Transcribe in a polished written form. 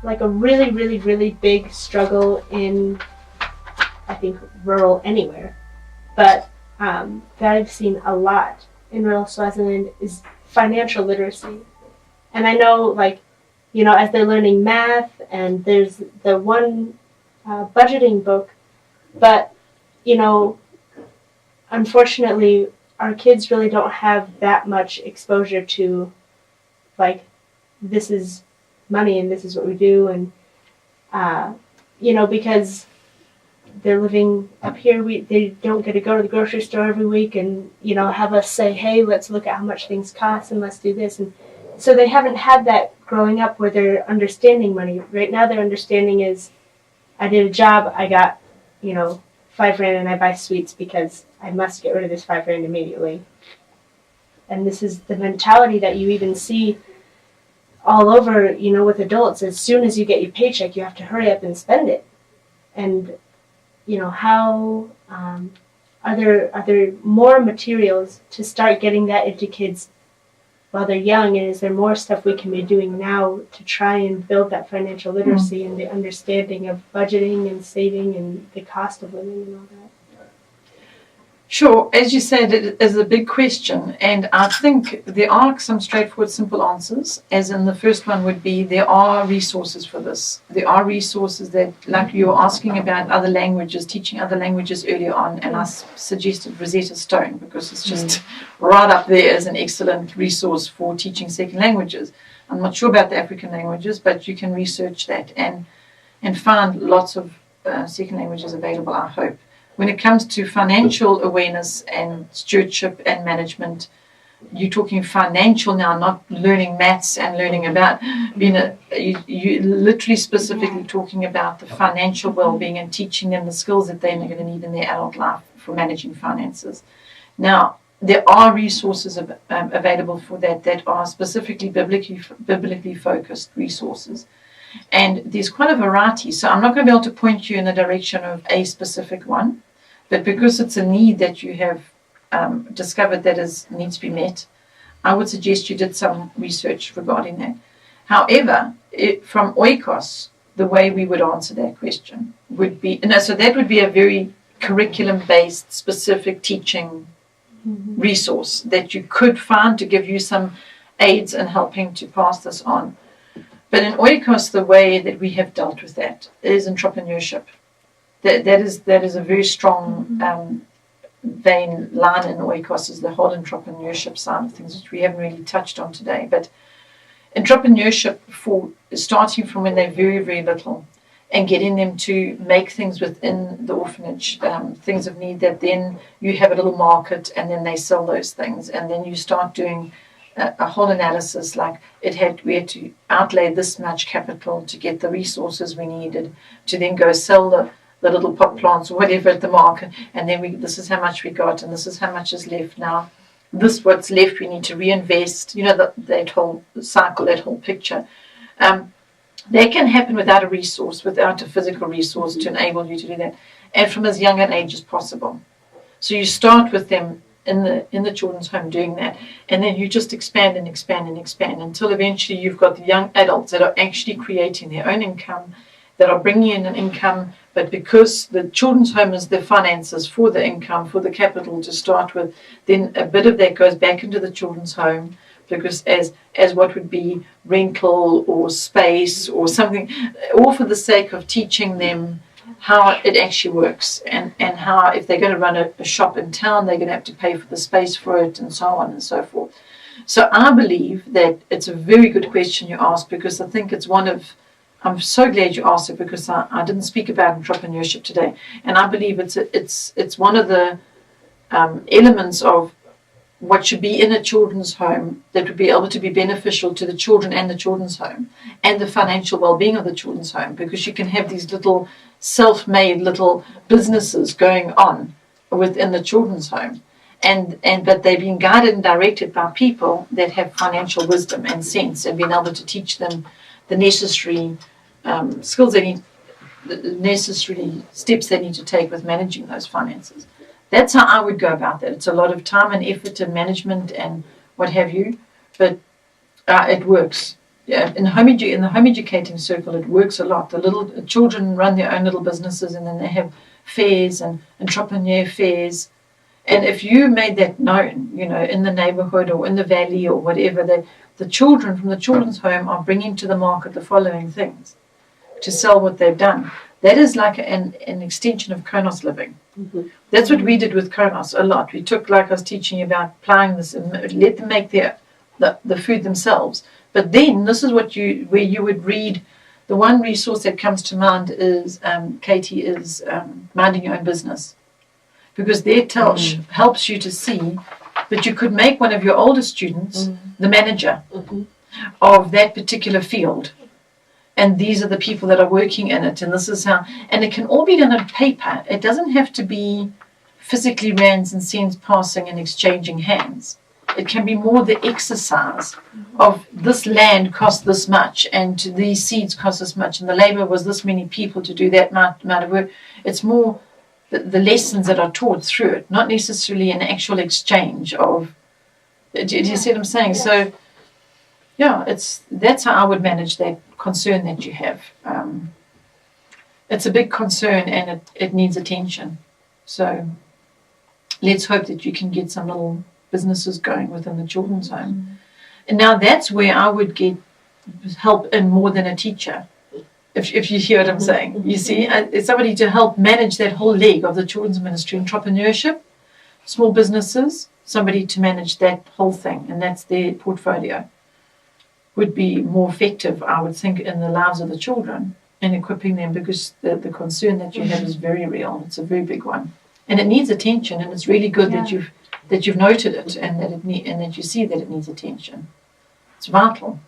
like a really, really, really big struggle in, I think, rural anywhere, but that I've seen a lot in rural Swaziland is financial literacy. And I know, like, as they're learning math, and there's the one budgeting book, but, unfortunately, our kids really don't have that much exposure to, like, this is money and this is what we do, and, because they're living up here, they don't get to go to the grocery store every week and, have us say, hey, let's look at how much things cost and let's do this. And so they haven't had that growing up where they're understanding money. Right now their understanding is, I did a job, I got, $5 grand and I buy sweets because I must get rid of this $5 grand immediately. And this is the mentality that you even see all over, with adults. As soon as you get your paycheck, you have to hurry up and spend it. And, how are there more materials to start getting that into kids while they're young? And is there more stuff we can be doing now to try and build that financial literacy and the understanding of budgeting and saving and the cost of living and all that? Sure, as you said, it is a big question, and I think there are some straightforward, simple answers, as in the first one would be there are resources for this. There are resources that, like you were asking about other languages, teaching other languages earlier on, and I suggested Rosetta Stone because it's just right up there as an excellent resource for teaching second languages. I'm not sure about the African languages, but you can research that and find lots of second languages available, I hope. When it comes to financial awareness and stewardship and management, you're talking financial now, not learning maths and learning about you literally specifically talking about the financial well-being and teaching them the skills that they're going to need in their adult life for managing finances. Now, there are resources available for that are specifically biblically focused resources. And there's quite a variety. So I'm not going to be able to point you in the direction of a specific one, but because it's a need that you have discovered that needs to be met, I would suggest you did some research regarding that. However, from Oikos, the way we would answer that question would be, so that would be a very curriculum-based, specific teaching resource that you could find to give you some aids in helping to pass this on. But in Oikos, the way that we have dealt with that is entrepreneurship. That is a very strong vein line in Oikos, is the whole entrepreneurship side of things, which we haven't really touched on today. But entrepreneurship, for starting from when they're very, very little and getting them to make things within the orphanage, things of need, that then you have a little market and then they sell those things, and then you start doing a whole analysis, like we had to outlay this much capital to get the resources we needed to then go sell the little pot plants or whatever at the market, and then this is how much we got and this is how much is left now. What's left we need to reinvest, that whole cycle, that whole picture. That can happen without a resource, without a physical resource to enable you to do that, and from as young an age as possible. So you start with them in the children's home doing that, and then you just expand and expand and expand until eventually you've got the young adults that are actually creating their own income, that are bringing in an income, but because the children's home is the finances for the income, for the capital to start with, then a bit of that goes back into the children's home, because as what would be rental or space or something, all for the sake of teaching them how it actually works, and how if they're going to run a shop in town, they're going to have to pay for the space for it, and so on and so forth. So I believe that it's a very good question you asked, because I think it's I'm so glad you asked it, because I didn't speak about entrepreneurship today, and I believe it's one of the elements of what should be in a children's home that would be able to be beneficial to the children and the children's home and the financial well-being of the children's home, because you can have these little self-made little businesses going on within the children's home, but they're being guided and directed by people that have financial wisdom and sense, and being able to teach them the necessary skills they need, the necessary steps they need to take with managing those finances. That's how I would go about that. It's a lot of time and effort and management and what have you, but it works. in the home educating circle, it works a lot. The little children run their own little businesses, and then they have fairs and entrepreneur fairs. And if you made that known, in the neighborhood or in the valley or whatever, that the children from the children's home are bringing to the market the following things to sell what they've done. That is like an extension of Kronos living. Mm-hmm. That's what we did with Kronos a lot. We took, like I was teaching you about, ploughing this and let them make the food themselves. But then this is where you would read. The one resource that comes to mind is, Katie, is Minding Your Own Business. Because there helps you to see that you could make one of your older students the manager of that particular field. And these are the people that are working in it, and this is how. And it can all be done on paper. It doesn't have to be physically rands and cents passing and exchanging hands. It can be more the exercise of this land cost this much, and these seeds cost this much, and the labor was this many people to do that amount of work. It's more the lessons that are taught through it, not necessarily an actual exchange of. Do you see what I'm saying? Yes. So, yeah, that's how I would manage that concern that you have. It's a big concern, and it needs attention. So, let's hope that you can get some little businesses going within the children's home. And now that's where I would get help in more than a teacher. If you hear what I'm saying, you see, it's somebody to help manage that whole leg of the children's ministry, entrepreneurship, small businesses, somebody to manage that whole thing, and that's their portfolio, would be more effective, I would think, in the lives of the children and equipping them, because the concern that you have is very real. It's a very big one, and it needs attention, and it's really good that you've noted it, and that you see that it needs attention. It's vital.